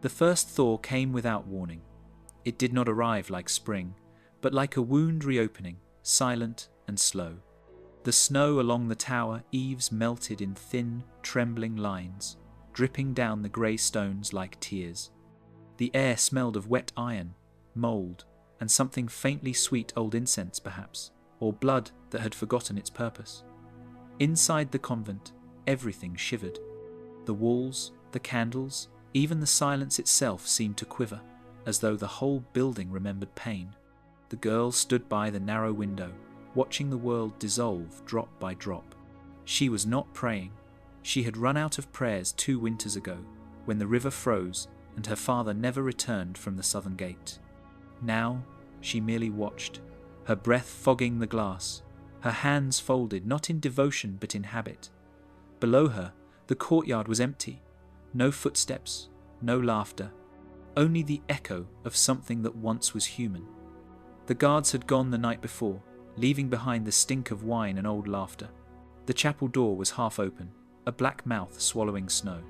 The first thaw came without warning. It did not arrive like spring, but like a wound reopening, silent and slow. The snow along the tower eaves melted in thin, trembling lines, dripping down the grey stones like tears. The air smelled of wet iron, mould, and something faintly sweet old incense perhaps, or blood that had forgotten its purpose. Inside the convent, everything shivered. The walls, the candles, even the silence itself seemed to quiver, as though the whole building remembered pain. The girl stood by the narrow window, watching the world dissolve drop by drop. She was not praying. She had run out of prayers 2 winters ago, when the river froze and her father never returned from the southern gate. Now she merely watched, her breath fogging the glass, her hands folded not in devotion but in habit. Below her, the courtyard was empty. No footsteps, no laughter, only the echo of something that once was human. The guards had gone the night before, leaving behind the stink of wine and old laughter. The chapel door was half open, a black mouth swallowing snow.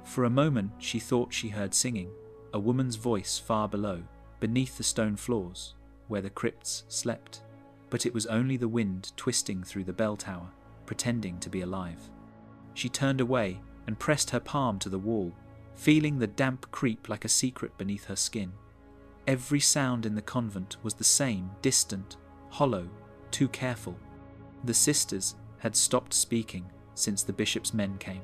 For a moment she thought she heard singing, a woman's voice far below, beneath the stone floors, where the crypts slept. But it was only the wind twisting through the bell tower, pretending to be alive. She turned away and pressed her palm to the wall, feeling the damp creep like a secret beneath her skin. Every sound in the convent was the same, distant, hollow, too careful. The sisters had stopped speaking since the bishop's men came.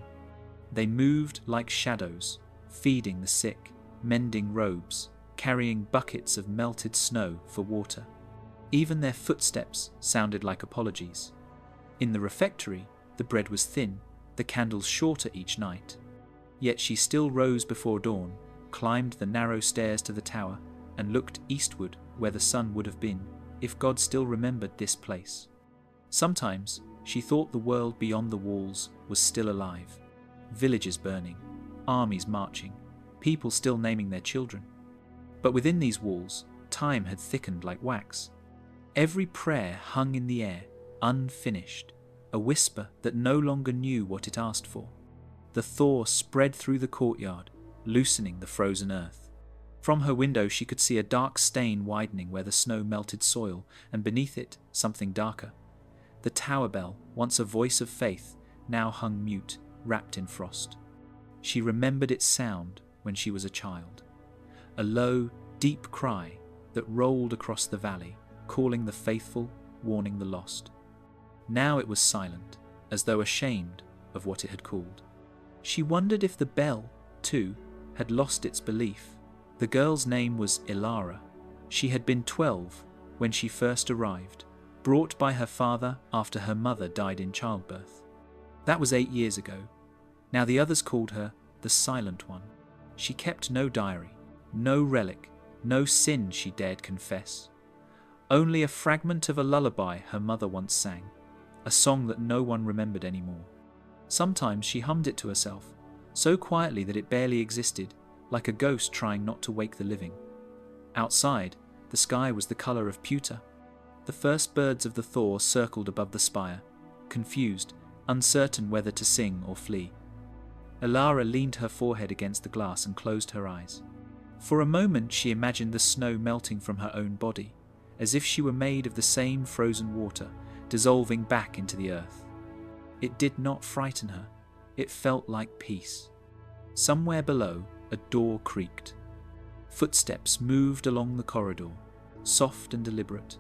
They moved like shadows, feeding the sick, mending robes, carrying buckets of melted snow for water. Even their footsteps sounded like apologies. In the refectory, the bread was thin, the candles shorter each night. Yet she still rose before dawn, climbed the narrow stairs to the tower, and looked eastward where the sun would have been, if God still remembered this place. Sometimes she thought the world beyond the walls was still alive. Villages burning, armies marching, people still naming their children. But within these walls, time had thickened like wax. Every prayer hung in the air, unfinished, a whisper that no longer knew what it asked for. The thaw spread through the courtyard, loosening the frozen earth. From her window she could see a dark stain widening where the snow melted soil, and beneath it something darker. The tower bell, once a voice of faith, now hung mute, wrapped in frost. She remembered its sound when she was a child. A low, deep cry that rolled across the valley, calling the faithful, warning the lost. Now it was silent, as though ashamed of what it had called. She wondered if the bell, too, had lost its belief. The girl's name was Ilara. She had been 12 when she first arrived, brought by her father after her mother died in childbirth. That was 8 years ago. Now the others called her the Silent One. She kept no diary, no relic, no sin she dared confess. Only a fragment of a lullaby her mother once sang, a song that no one remembered anymore. Sometimes she hummed it to herself, so quietly that it barely existed, like a ghost trying not to wake the living. Outside, the sky was the colour of pewter. The first birds of the thaw circled above the spire, confused, uncertain whether to sing or flee. Ilara leaned her forehead against the glass and closed her eyes. For a moment she imagined the snow melting from her own body, as if she were made of the same frozen water, dissolving back into the earth. It did not frighten her. It felt like peace. Somewhere below, a door creaked. Footsteps moved along the corridor, soft and deliberate.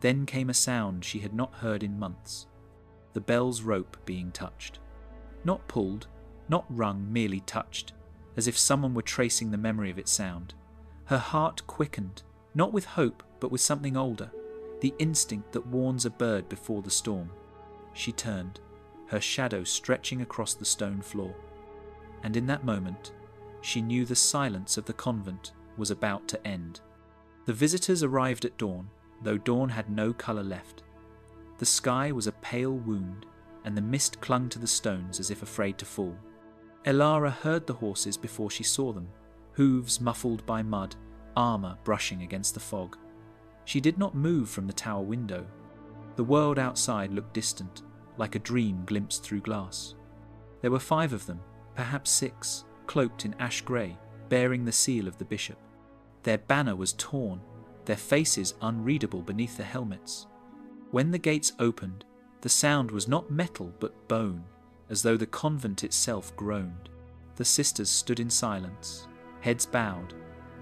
Then came a sound she had not heard in months. The bell's rope being touched. Not pulled, not wrung, merely touched, as if someone were tracing the memory of its sound. Her heart quickened, not with hope, but with something older, the instinct that warns a bird before the storm. She turned, her shadow stretching across the stone floor. And in that moment, she knew the silence of the convent was about to end. The visitors arrived at dawn, though dawn had no colour left. The sky was a pale wound, and the mist clung to the stones as if afraid to fall. Ilara heard the horses before she saw them, hooves muffled by mud, armour brushing against the fog. She did not move from the tower window. The world outside looked distant, like a dream glimpsed through glass. There were 5 of them, perhaps 6, cloaked in ash grey, bearing the seal of the bishop. Their banner was torn, their faces unreadable beneath the helmets. When the gates opened, the sound was not metal but bone, as though the convent itself groaned. The sisters stood in silence, heads bowed,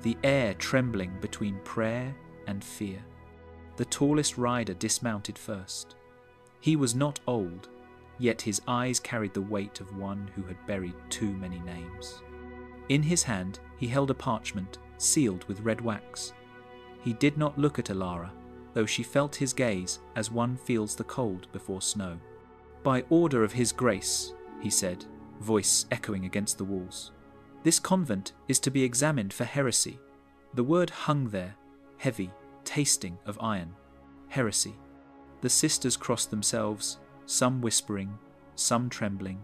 the air trembling between prayer and fear. The tallest rider dismounted first. He was not old, yet his eyes carried the weight of one who had buried too many names. In his hand he held a parchment sealed with red wax. He did not look at Alara, though she felt his gaze as one feels the cold before snow. "By order of his grace," he said, voice echoing against the walls. "This convent is to be examined for heresy." The word hung there, heavy, tasting of iron. Heresy. The sisters crossed themselves, some whispering, some trembling.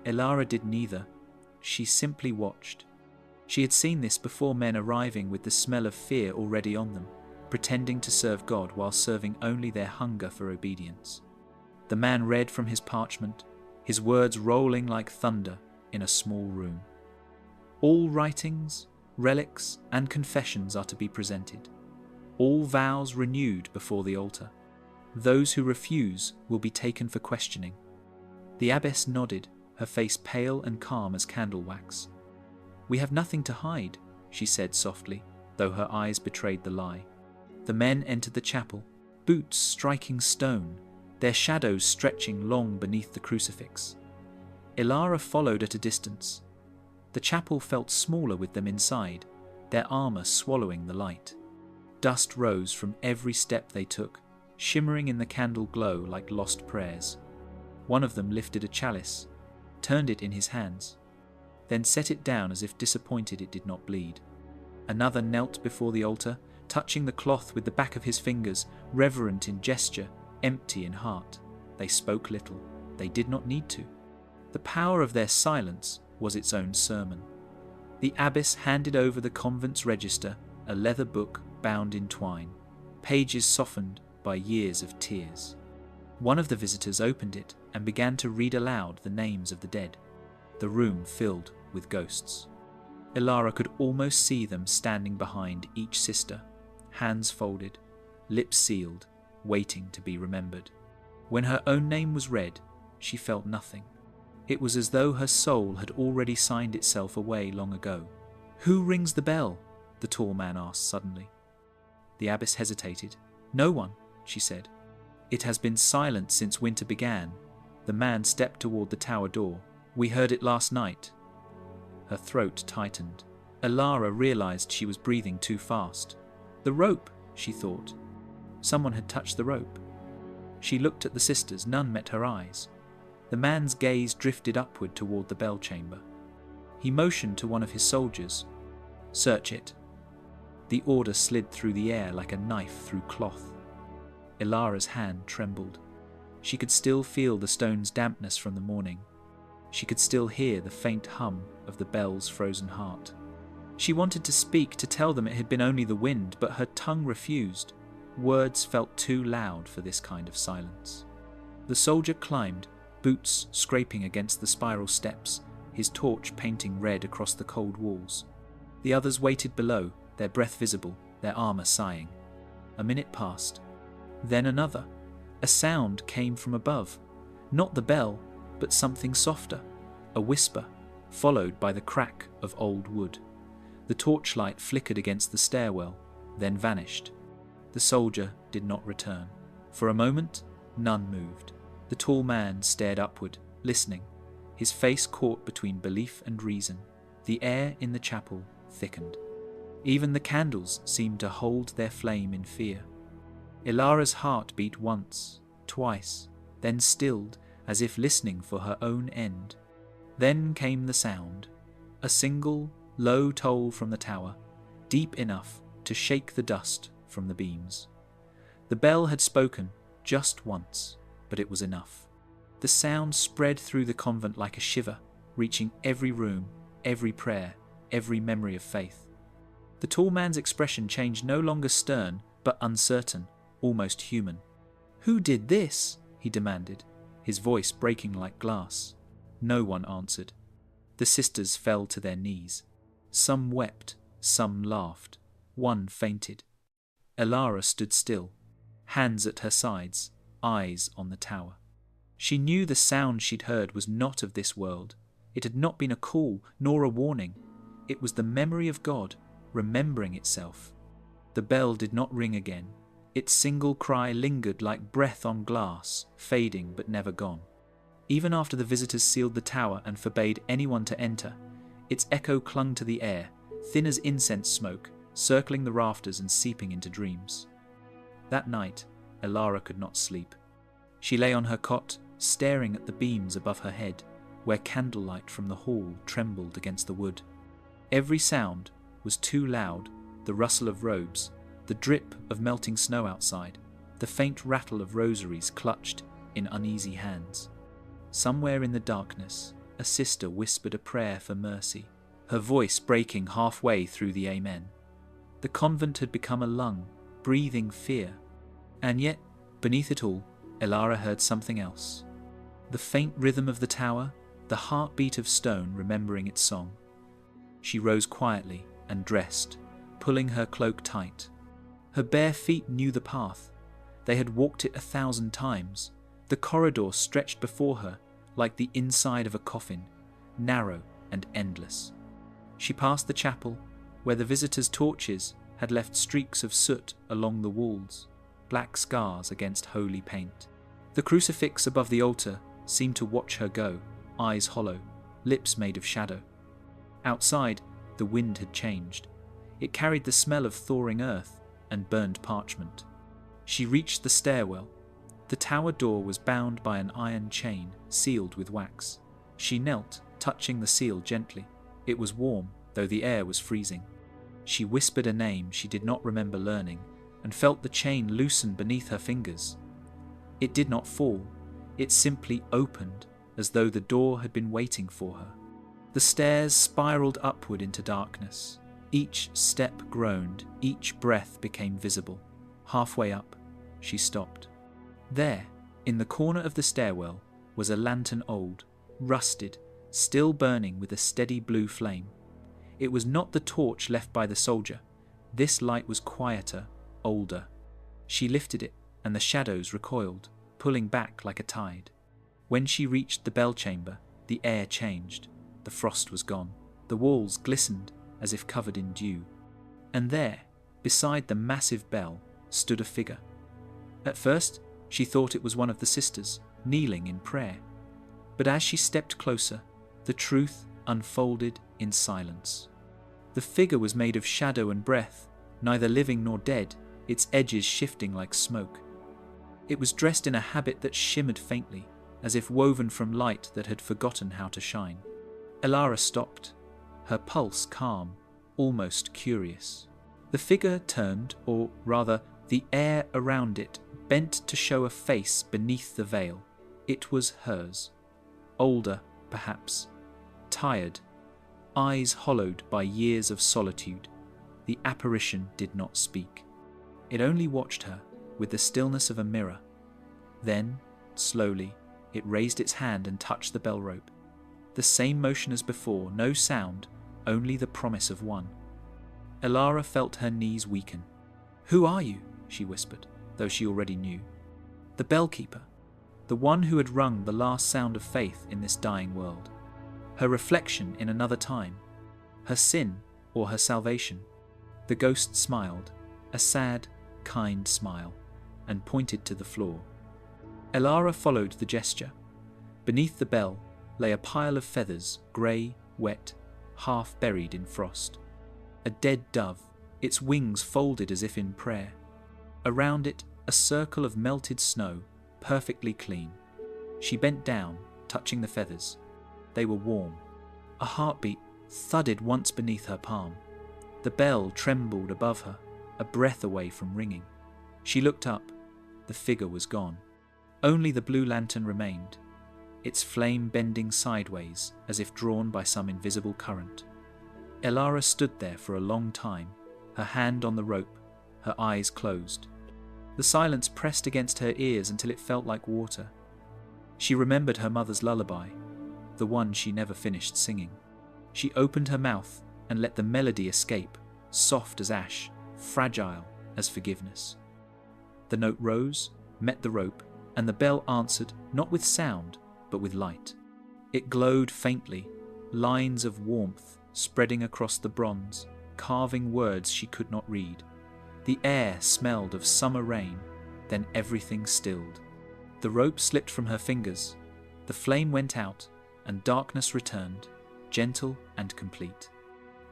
Alara did neither. She simply watched. She had seen this before, men arriving with the smell of fear already on them, pretending to serve God while serving only their hunger for obedience. The man read from his parchment, his words rolling like thunder in a small room. All writings, relics, and confessions are to be presented. All vows renewed before the altar. Those who refuse will be taken for questioning. The abbess nodded, her face pale and calm as candle wax. "We have nothing to hide," she said softly, though her eyes betrayed the lie. The men entered the chapel, boots striking stone, their shadows stretching long beneath the crucifix. Alara followed at a distance. The chapel felt smaller with them inside, their armour swallowing the light. Dust rose from every step they took, shimmering in the candle glow like lost prayers. One of them lifted a chalice, turned it in his hands, then set it down as if disappointed it did not bleed. Another knelt before the altar, touching the cloth with the back of his fingers, reverent in gesture, empty in heart. They spoke little. They did not need to. The power of their silence was its own sermon. The abbess handed over the convent's register, a leather book bound in twine, pages softened by years of tears. One of the visitors opened it and began to read aloud the names of the dead. The room filled with ghosts. Alara could almost see them standing behind each sister, hands folded, lips sealed, waiting to be remembered. When her own name was read, she felt nothing. It was as though her soul had already signed itself away long ago. "Who rings the bell?" the tall man asked suddenly. The abbess hesitated. "No one," she said. "It has been silent since winter began." The man stepped toward the tower door. "We heard it last night." Her throat tightened. Alara realized she was breathing too fast. The rope, she thought. Someone had touched the rope. She looked at the sisters. None met her eyes. The man's gaze drifted upward toward the bell chamber. He motioned to one of his soldiers. "Search it." The order slid through the air like a knife through cloth. Ilara's hand trembled. She could still feel the stone's dampness from the morning. She could still hear the faint hum of the bell's frozen heart. She wanted to speak, to tell them it had been only the wind, but her tongue refused. Words felt too loud for this kind of silence. The soldier climbed, boots scraping against the spiral steps, his torch painting red across the cold walls. The others waited below, their breath visible, their armour sighing. A minute passed. Then another. A sound came from above. Not the bell, but something softer. A whisper, followed by the crack of old wood. The torchlight flickered against the stairwell, then vanished. The soldier did not return. For a moment, none moved. The tall man stared upward, listening, his face caught between belief and reason. The air in the chapel thickened. Even the candles seemed to hold their flame in fear. Ilara's heart beat once, twice, then stilled, as if listening for her own end. Then came the sound, a single, low toll from the tower, deep enough to shake the dust from the beams. The bell had spoken just once, but it was enough. The sound spread through the convent like a shiver, reaching every room, every prayer, every memory of faith. The tall man's expression changed, no longer stern, but uncertain, almost human. "Who did this?" he demanded, his voice breaking like glass. No one answered. The sisters fell to their knees. Some wept, some laughed, one fainted. Elara stood still, hands at her sides, eyes on the tower. She knew the sound she'd heard was not of this world. It had not been a call, nor a warning. It was the memory of God, remembering itself. The bell did not ring again. Its single cry lingered like breath on glass, fading but never gone. Even after the visitors sealed the tower and forbade anyone to enter, its echo clung to the air, thin as incense smoke, circling the rafters and seeping into dreams. That night, Elara could not sleep. She lay on her cot, staring at the beams above her head, where candlelight from the hall trembled against the wood. Every sound was too loud, the rustle of robes, the drip of melting snow outside, the faint rattle of rosaries clutched in uneasy hands. Somewhere in the darkness, a sister whispered a prayer for mercy, her voice breaking halfway through the Amen. The convent had become a lung, breathing fear. And yet, beneath it all, Elara heard something else. The faint rhythm of the tower, the heartbeat of stone remembering its song. She rose quietly and dressed, pulling her cloak tight. Her bare feet knew the path. They had walked it 1,000 times. The corridor stretched before her like the inside of a coffin, narrow and endless. She passed the chapel, where the visitors' torches had left streaks of soot along the walls, black scars against holy paint. The crucifix above the altar seemed to watch her go, eyes hollow, lips made of shadow. Outside, the wind had changed. It carried the smell of thawing earth and burned parchment. She reached the stairwell. The tower door was bound by an iron chain, sealed with wax. She knelt, touching the seal gently. It was warm, though the air was freezing. She whispered a name she did not remember learning, and felt the chain loosen beneath her fingers. It did not fall. It simply opened, as though the door had been waiting for her. The stairs spiraled upward into darkness. Each step groaned, each breath became visible. Halfway up, she stopped. There, in the corner of the stairwell, was a lantern old, rusted, still burning with a steady blue flame. It was not the torch left by the soldier. This light was quieter, older. She lifted it, and the shadows recoiled, pulling back like a tide. When she reached the bell chamber, the air changed. The frost was gone. The walls glistened as if covered in dew. And there, beside the massive bell, stood a figure. At first, she thought it was one of the sisters, kneeling in prayer. But as she stepped closer, the truth unfolded in silence. The figure was made of shadow and breath, neither living nor dead, its edges shifting like smoke. It was dressed in a habit that shimmered faintly, as if woven from light that had forgotten how to shine. Elara stopped, her pulse calm, almost curious. The figure turned, or rather, the air around it bent to show a face beneath the veil. It was hers. Older, perhaps. Tired. Eyes hollowed by years of solitude. The apparition did not speak. It only watched her with the stillness of a mirror. Then, slowly, it raised its hand and touched the bell rope. The same motion as before, no sound, only the promise of one. Elara felt her knees weaken. "Who are you?" she whispered, though she already knew. "The bellkeeper, the one who had rung the last sound of faith in this dying world. Her reflection in another time, her sin or her salvation." The ghost smiled, a sad, kind smile, and pointed to the floor. Elara followed the gesture. Beneath the bell lay a pile of feathers, grey, wet, half buried in frost. A dead dove, its wings folded as if in prayer. Around it, a circle of melted snow, perfectly clean. She bent down, touching the feathers. They were warm. A heartbeat thudded once beneath her palm. The bell trembled above her, a breath away from ringing. She looked up. The figure was gone. Only the blue lantern remained, its flame bending sideways as if drawn by some invisible current. Elara stood there for a long time, her hand on the rope, her eyes closed. The silence pressed against her ears until it felt like water. She remembered her mother's lullaby, the one she never finished singing. She opened her mouth and let the melody escape, soft as ash, fragile as forgiveness. The note rose, met the rope, and the bell answered not with sound, but with light. It glowed faintly, lines of warmth spreading across the bronze, carving words she could not read. The air smelled of summer rain, then everything stilled. The rope slipped from her fingers, the flame went out, and darkness returned, gentle and complete.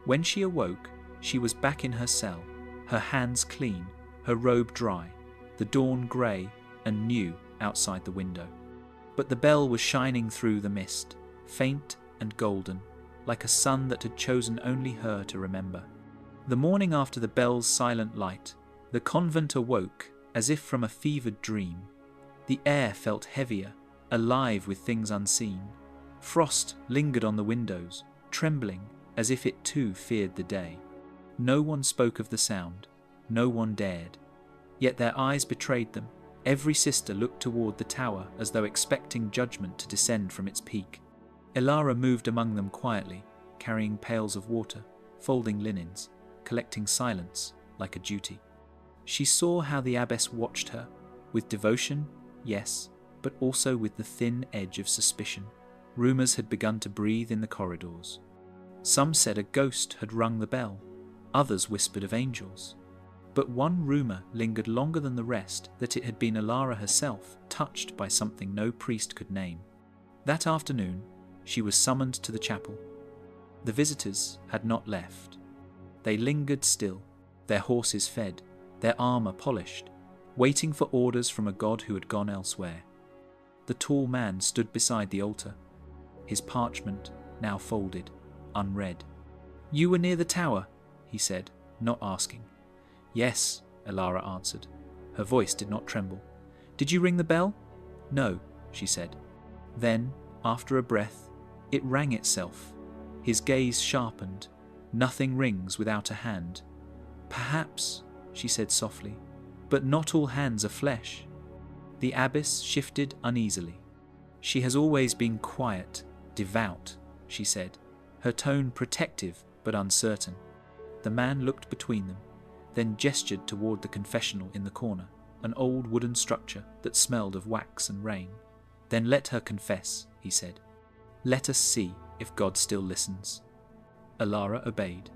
When she awoke, she was back in her cell, her hands clean, her robe dry, the dawn grey and new outside the window. But the bell was shining through the mist, faint and golden, like a sun that had chosen only her to remember. The morning after the bell's silent light, the convent awoke as if from a fevered dream. The air felt heavier, alive with things unseen. Frost lingered on the windows, trembling as if it too feared the day. No one spoke of the sound, no one dared. Yet their eyes betrayed them. Every sister looked toward the tower as though expecting judgment to descend from its peak. Elara moved among them quietly, carrying pails of water, folding linens, collecting silence like a duty. She saw how the abbess watched her, with devotion, yes, but also with the thin edge of suspicion. Rumours had begun to breathe in the corridors. Some said a ghost had rung the bell, others whispered of angels. But one rumour lingered longer than the rest, that it had been Elara herself, touched by something no priest could name. That afternoon, she was summoned to the chapel. The visitors had not left. They lingered still, their horses fed, their armour polished, waiting for orders from a god who had gone elsewhere. The tall man stood beside the altar, his parchment now folded, unread. "You were near the tower," he said, not asking. "Yes," Elara answered. Her voice did not tremble. "Did you ring the bell?" "No," she said. Then, after a breath, it rang itself. His gaze sharpened. "Nothing rings without a hand." "Perhaps," she said softly, "but not all hands are flesh." The abbess shifted uneasily. "She has always been quiet, devout," she said, her tone protective but uncertain. The man looked between them, then gestured toward the confessional in the corner, an old wooden structure that smelled of wax and rain. "Then let her confess," he said. "Let us see if God still listens." Elara obeyed.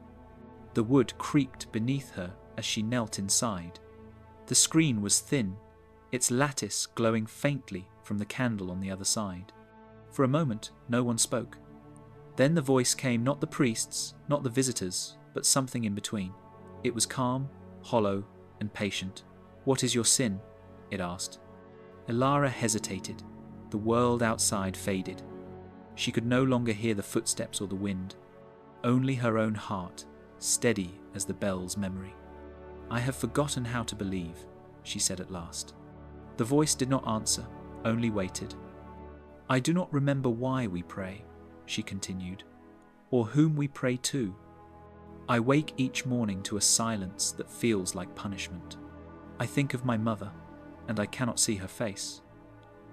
The wood creaked beneath her as she knelt inside. The screen was thin, its lattice glowing faintly from the candle on the other side. For a moment, no one spoke. Then the voice came, not the priest's, not the visitors', but something in between. It was calm, hollow, and patient. "What is your sin?" it asked. Elara hesitated. The world outside faded. She could no longer hear the footsteps or the wind, only her own heart, steady as the bell's memory. "I have forgotten how to believe," she said at last. The voice did not answer, only waited. "I do not remember why we pray," she continued, "or whom we pray to. I wake each morning to a silence that feels like punishment. I think of my mother, and I cannot see her face.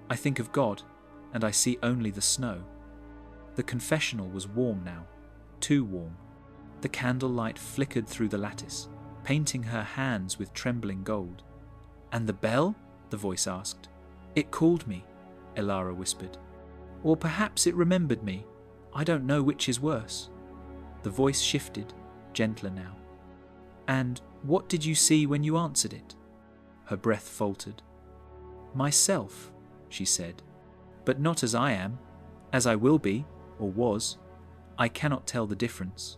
I think of God, and I see only the snow." The confessional was warm now, too warm. The candlelight flickered through the lattice, painting her hands with trembling gold. "And the bell?" the voice asked. "It called me," Elara whispered. "Or perhaps it remembered me. I don't know which is worse." The voice shifted, gentler now. "And what did you see when you answered it?" Her breath faltered. "Myself," she said, "but not as I am, as I will be, or was. I cannot tell the difference."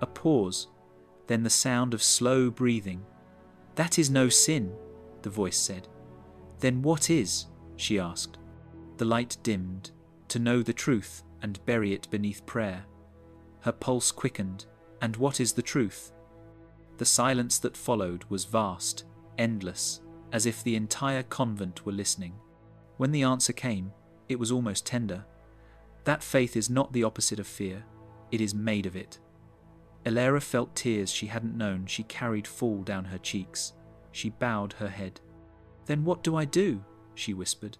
A pause, then the sound of slow breathing. "That is no sin," the voice said. "Then what is?" she asked. The light dimmed, to know the truth and bury it beneath prayer. Her pulse quickened. And what is the truth? The silence that followed was vast, endless, as if the entire convent were listening. When the answer came, it was almost tender. "That faith is not the opposite of fear. It is made of it." Elara felt tears she hadn't known she carried fall down her cheeks. She bowed her head. "Then what do I do?" she whispered.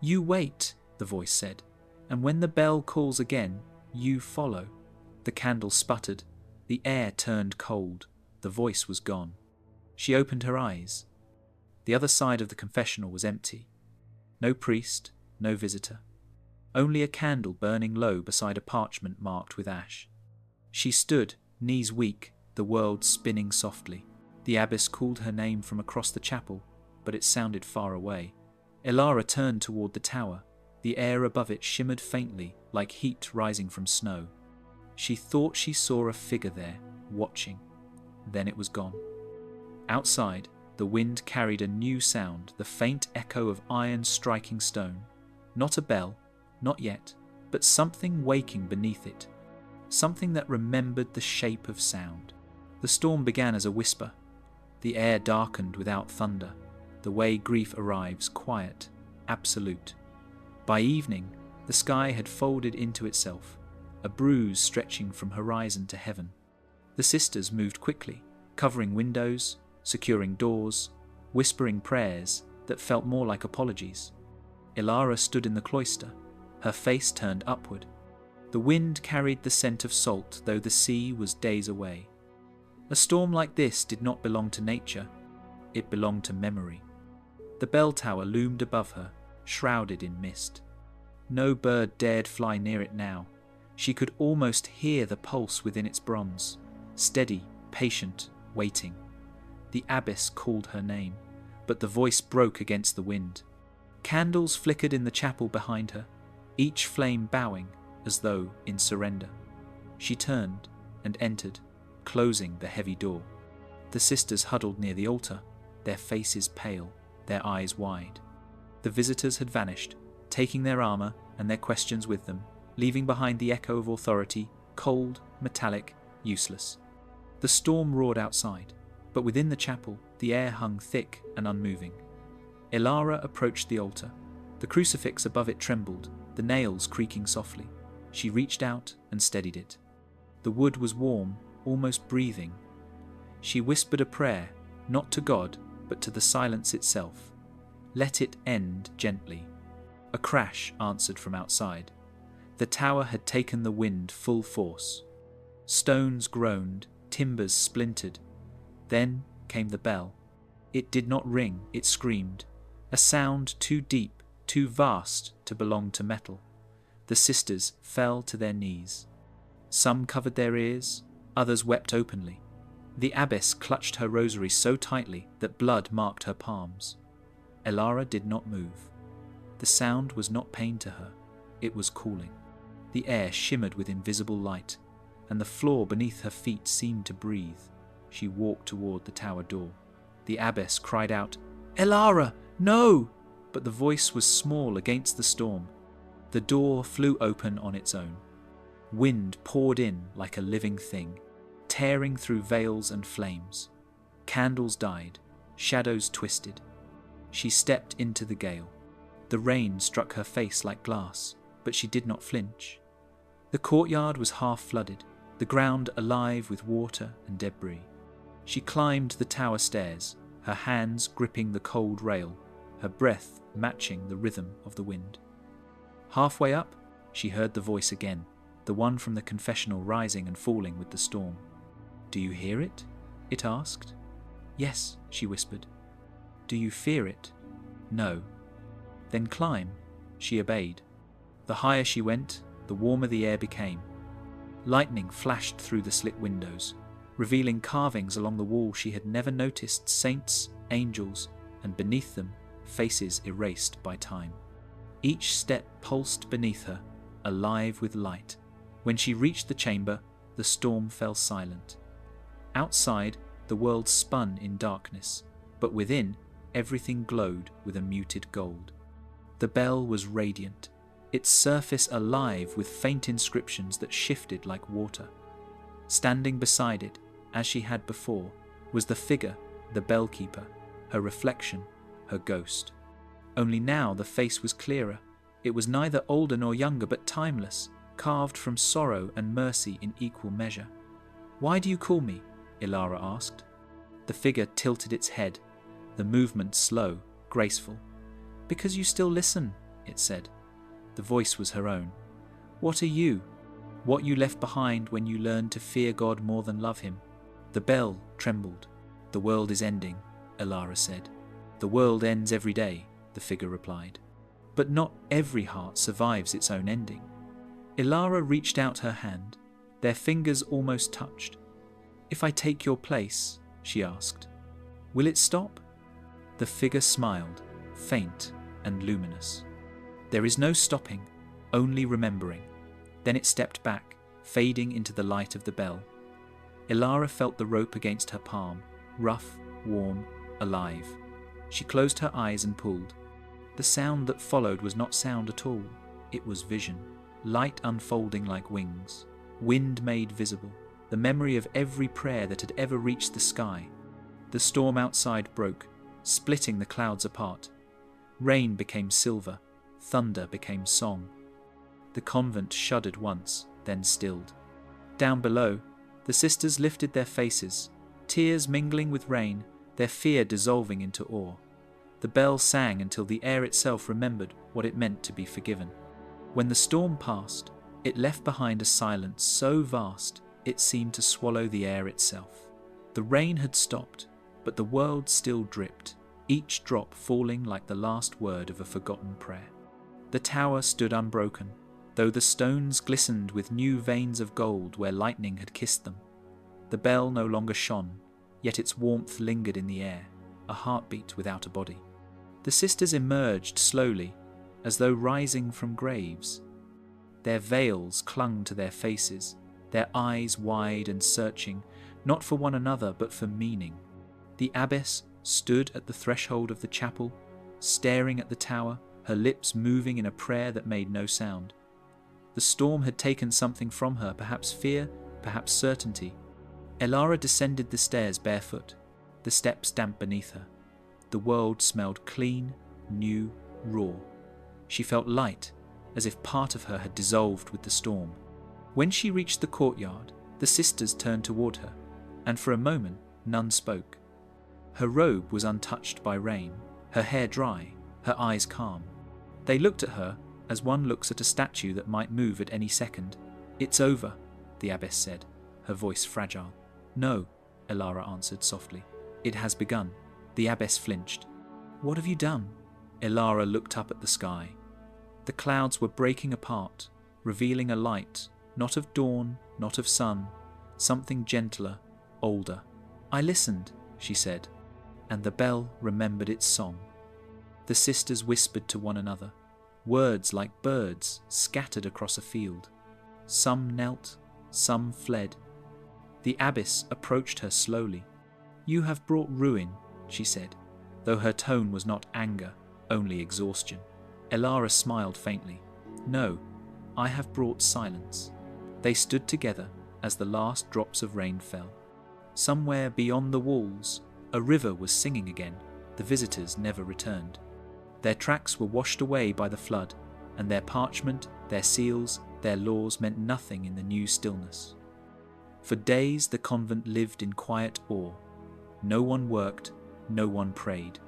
"You wait," the voice said, "and when the bell calls again, you follow." The candle sputtered. The air turned cold. The voice was gone. She opened her eyes. The other side of the confessional was empty. No priest, no visitor. Only a candle burning low beside a parchment marked with ash. She stood, knees weak, the world spinning softly. The abbess called her name from across the chapel, but it sounded far away. Ilara turned toward the tower. The air above it shimmered faintly, like heat rising from snow. She thought she saw a figure there, watching. Then it was gone. Outside, the wind carried a new sound, the faint echo of iron striking stone. Not a bell, not yet, but something waking beneath it. Something that remembered the shape of sound. The storm began as a whisper. The air darkened without thunder, the way grief arrives, quiet, absolute. By evening, the sky had folded into itself, a bruise stretching from horizon to heaven. The sisters moved quickly, covering windows, securing doors, whispering prayers that felt more like apologies. Ilara stood in the cloister, her face turned upward. The wind carried the scent of salt, though the sea was days away. A storm like this did not belong to nature, it belonged to memory. The bell tower loomed above her, shrouded in mist. No bird dared fly near it now. She could almost hear the pulse within its bronze, steady, patient, waiting. The abbess called her name, but the voice broke against the wind. Candles flickered in the chapel behind her, each flame bowing as though in surrender. She turned and entered, closing the heavy door. The sisters huddled near the altar, their faces pale, their eyes wide. The visitors had vanished, taking their armour and their questions with them, leaving behind the echo of authority, cold, metallic, useless. The storm roared outside, but within the chapel the air hung thick and unmoving. Ilara approached the altar. The crucifix above it trembled, the nails creaking softly. She reached out and steadied it. The wood was warm, almost breathing. She whispered a prayer, not to God, but to the silence itself. Let it end gently. A crash answered from outside. The tower had taken the wind full force. Stones groaned, timbers splintered. Then came the bell. It did not ring, it screamed. A sound too deep, too vast to belong to metal. The sisters fell to their knees. Some covered their ears, others wept openly. The abbess clutched her rosary so tightly that blood marked her palms. Ilara did not move. The sound was not pain to her, it was cooling. The air shimmered with invisible light, and the floor beneath her feet seemed to breathe. She walked toward the tower door. The abbess cried out, "Ilara, no!" But the voice was small against the storm. The door flew open on its own. Wind poured in like a living thing, tearing through veils and flames. Candles died, shadows twisted. She stepped into the gale. The rain struck her face like glass, but she did not flinch. The courtyard was half flooded, the ground alive with water and debris. She climbed the tower stairs, her hands gripping the cold rail, her breath matching the rhythm of the wind. Halfway up, she heard the voice again, the one from the confessional rising and falling with the storm. "Do you hear it?" it asked. "Yes," she whispered. "Do you fear it?" "No." "Then climb." She obeyed. The higher she went, the warmer the air became. Lightning flashed through the slit windows, revealing carvings along the wall she had never noticed, saints, angels, and beneath them, faces erased by time. Each step pulsed beneath her, alive with light. When she reached the chamber, the storm fell silent. Outside, the world spun in darkness, but within, everything glowed with a muted gold. The bell was radiant, its surface alive with faint inscriptions that shifted like water. Standing beside it, as she had before, was the figure, the bellkeeper, her reflection, her ghost. Only now the face was clearer. It was neither older nor younger, but timeless, carved from sorrow and mercy in equal measure. "Why do you call me?" Ilara asked. The figure tilted its head, the movement slow, graceful. "Because you still listen," it said. The voice was her own. "What are you?" What you left behind when you learned to fear God more than love him. The bell trembled. The world is ending, Elara said. The world ends every day, the figure replied. But not every heart survives its own ending. Elara reached out her hand. Their fingers almost touched. If I take your place, she asked, will it stop? The figure smiled, faint and luminous. There is no stopping, only remembering. Then it stepped back, fading into the light of the bell. Elara felt the rope against her palm, rough, warm, alive. She closed her eyes and pulled. The sound that followed was not sound at all. It was vision, light unfolding like wings, wind made visible, the memory of every prayer that had ever reached the sky. The storm outside broke, splitting the clouds apart. Rain became silver, thunder became song. The convent shuddered once, then stilled. Down below, the sisters lifted their faces, tears mingling with rain, their fear dissolving into awe. The bell sang until the air itself remembered what it meant to be forgiven. When the storm passed, it left behind a silence so vast it seemed to swallow the air itself. The rain had stopped, but the world still dripped, each drop falling like the last word of a forgotten prayer. The tower stood unbroken, though the stones glistened with new veins of gold where lightning had kissed them. The bell no longer shone, yet its warmth lingered in the air, a heartbeat without a body. The sisters emerged slowly, as though rising from graves. Their veils clung to their faces, their eyes wide and searching, not for one another but for meaning. The abbess stood at the threshold of the chapel, staring at the tower, her lips moving in a prayer that made no sound. The storm had taken something from her, perhaps fear, perhaps certainty. Elara descended the stairs barefoot, the steps damp beneath her. The world smelled clean, new, raw. She felt light, as if part of her had dissolved with the storm. When she reached the courtyard, the sisters turned toward her, and for a moment none spoke. Her robe was untouched by rain, her hair dry, her eyes calm. They looked at her as one looks at a statue that might move at any second. "It's over," the abbess said, her voice fragile. "No," Elara answered softly. "It has begun." The abbess flinched. "What have you done?" Elara looked up at the sky. The clouds were breaking apart, revealing a light, not of dawn, not of sun, something gentler, older. "I listened," she said, and the bell remembered its song. The sisters whispered to one another, words like birds scattered across a field. Some knelt, some fled. The abbess approached her slowly. "You have brought ruin," she said, though her tone was not anger, only exhaustion. Elara smiled faintly. "No, I have brought silence." They stood together as the last drops of rain fell. Somewhere beyond the walls, a river was singing again. The visitors never returned. Their tracks were washed away by the flood, and their parchment, their seals, their laws meant nothing in the new stillness. For days the convent lived in quiet awe. No one worked, no one prayed.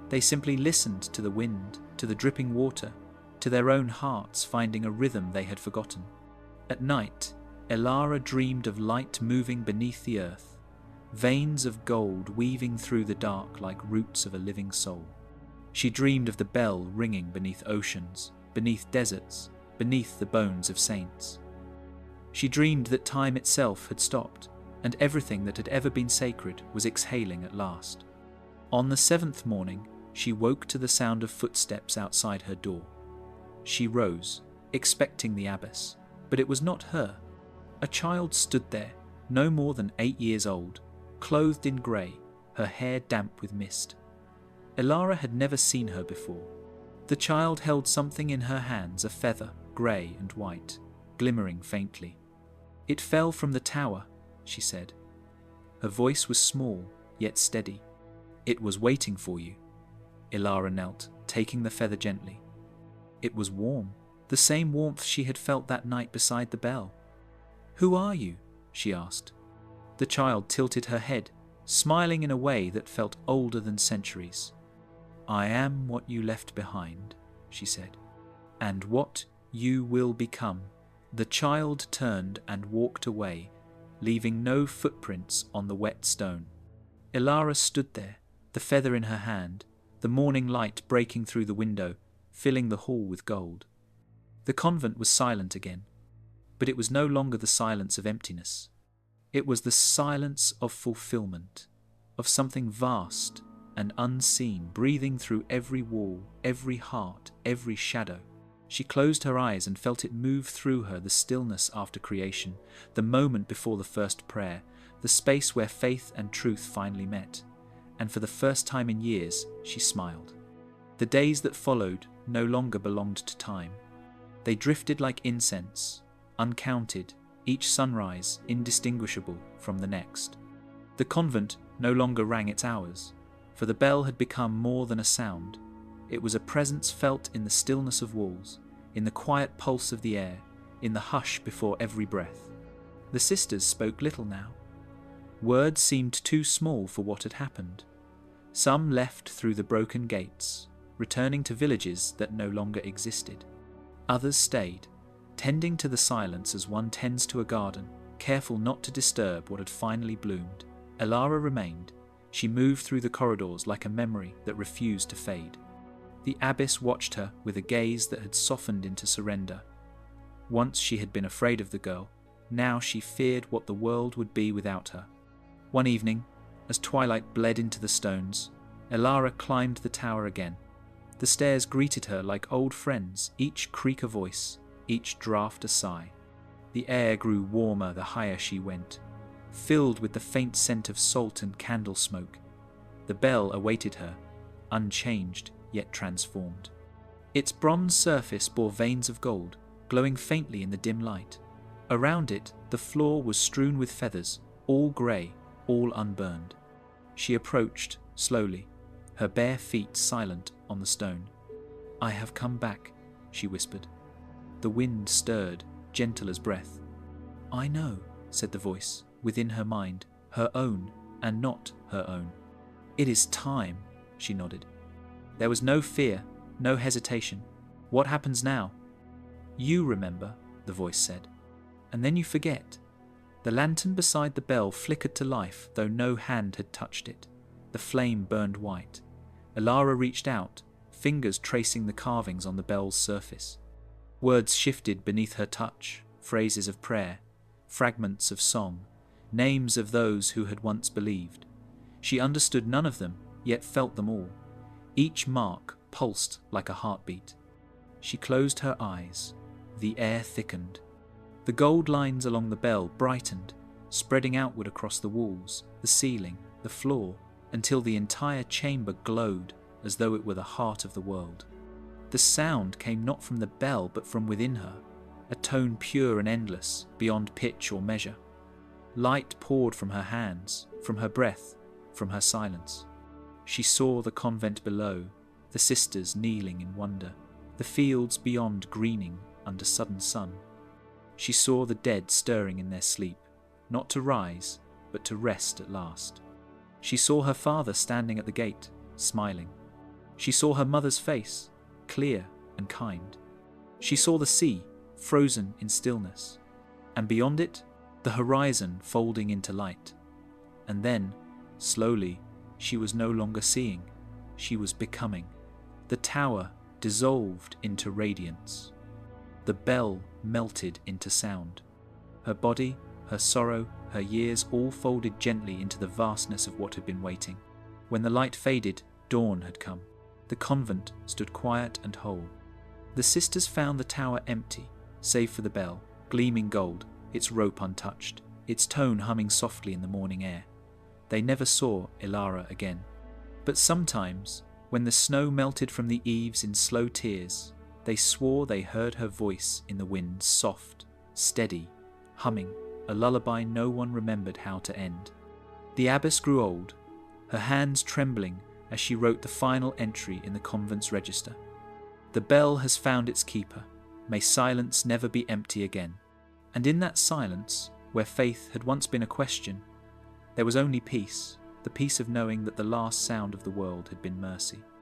They simply listened to the wind, to the dripping water, to their own hearts finding a rhythm they had forgotten. At night, Elara dreamed of light moving beneath the earth, veins of gold weaving through the dark like roots of a living soul. She dreamed of the bell ringing beneath oceans, beneath deserts, beneath the bones of saints. She dreamed that time itself had stopped, and everything that had ever been sacred was exhaling at last. On the 7th morning, she woke to the sound of footsteps outside her door. She rose, expecting the abbess, but it was not her. A child stood there, no more than 8 years old, clothed in grey, her hair damp with mist. Elara had never seen her before. The child held something in her hands, a feather, grey and white, glimmering faintly. "It fell from the tower," she said. Her voice was small, yet steady. "It was waiting for you." Elara knelt, taking the feather gently. It was warm, the same warmth she had felt that night beside the bell. "Who are you?" she asked. The child tilted her head, smiling in a way that felt older than centuries. "I am what you left behind," she said, "and what you will become The child turned and walked away, leaving no footprints on the wet stone. Ilara stood there, the feather in her hand, the morning light breaking through the window, filling the hall with gold. The convent was silent again, but it was no longer the silence of emptiness. It was the silence of fulfillment, of something vast and unseen breathing through every wall, every heart, every shadow. She closed her eyes and felt it move through her, the stillness after creation, the moment before the first prayer, the space where faith and truth finally met. And for the first time in years, she smiled. The days that followed no longer belonged to time. They drifted like incense, uncounted, each sunrise indistinguishable from the next. The convent no longer rang its hours, for the bell had become more than a sound. It was a presence felt in the stillness of walls, in the quiet pulse of the air, in the hush before every breath. The sisters spoke little now. Words seemed too small for what had happened. Some left through the broken gates, returning to villages that no longer existed. Others stayed, tending to the silence as one tends to a garden, careful not to disturb what had finally bloomed. Ilara remained. She moved through the corridors like a memory that refused to fade. The abbess watched her with a gaze that had softened into surrender. Once she had been afraid of the girl, now she feared what the world would be without her. One evening, as twilight bled into the stones, Ilara climbed the tower again. The stairs greeted her like old friends, each creak a voice, each draught a sigh. The air grew warmer the higher she went, filled with the faint scent of salt and candle smoke. The bell awaited her, unchanged yet transformed. Its bronze surface bore veins of gold, glowing faintly in the dim light. Around it, the floor was strewn with feathers, all grey, all unburned. She approached, slowly, her bare feet silent on the stone. "I have come back," she whispered. The wind stirred, gentle as breath. "I know," said the voice, within her mind, her own and not her own. "It is time," she nodded. There was no fear, no hesitation. "What happens now?" "You remember," the voice said, "and then you forget." The lantern beside the bell flickered to life, though no hand had touched it. The flame burned white. Ilara reached out, fingers tracing the carvings on the bell's surface. Words shifted beneath her touch, phrases of prayer, fragments of song, names of those who had once believed. She understood none of them, yet felt them all. Each mark pulsed like a heartbeat. She closed her eyes. The air thickened. The gold lines along the bell brightened, spreading outward across the walls, the ceiling, the floor, until the entire chamber glowed as though it were the heart of the world. The sound came not from the bell but from within her, a tone pure and endless, beyond pitch or measure. Light poured from her hands, from her breath, from her silence. She saw the convent below, the sisters kneeling in wonder, the fields beyond greening under sudden sun. She saw the dead stirring in their sleep, not to rise, but to rest at last. She saw her father standing at the gate, smiling. She saw her mother's face, clear and kind. She saw the sea, frozen in stillness, and beyond it, the horizon folding into light. And then, slowly, she was no longer seeing, she was becoming. The tower dissolved into radiance. The bell melted into sound. Her body, her sorrow, her years all folded gently into the vastness of what had been waiting. When the light faded, dawn had come. The convent stood quiet and whole. The sisters found the tower empty, save for the bell, gleaming gold, its rope untouched, its tone humming softly in the morning air. They never saw Ilara again. But sometimes, when the snow melted from the eaves in slow tears, they swore they heard her voice in the wind, soft, steady, humming, a lullaby no one remembered how to end. The abbess grew old, her hands trembling as she wrote the final entry in the convent's register. The bell has found its keeper. May silence never be empty again. And in that silence, where faith had once been a question, there was only peace, the peace of knowing that the last sound of the world had been mercy.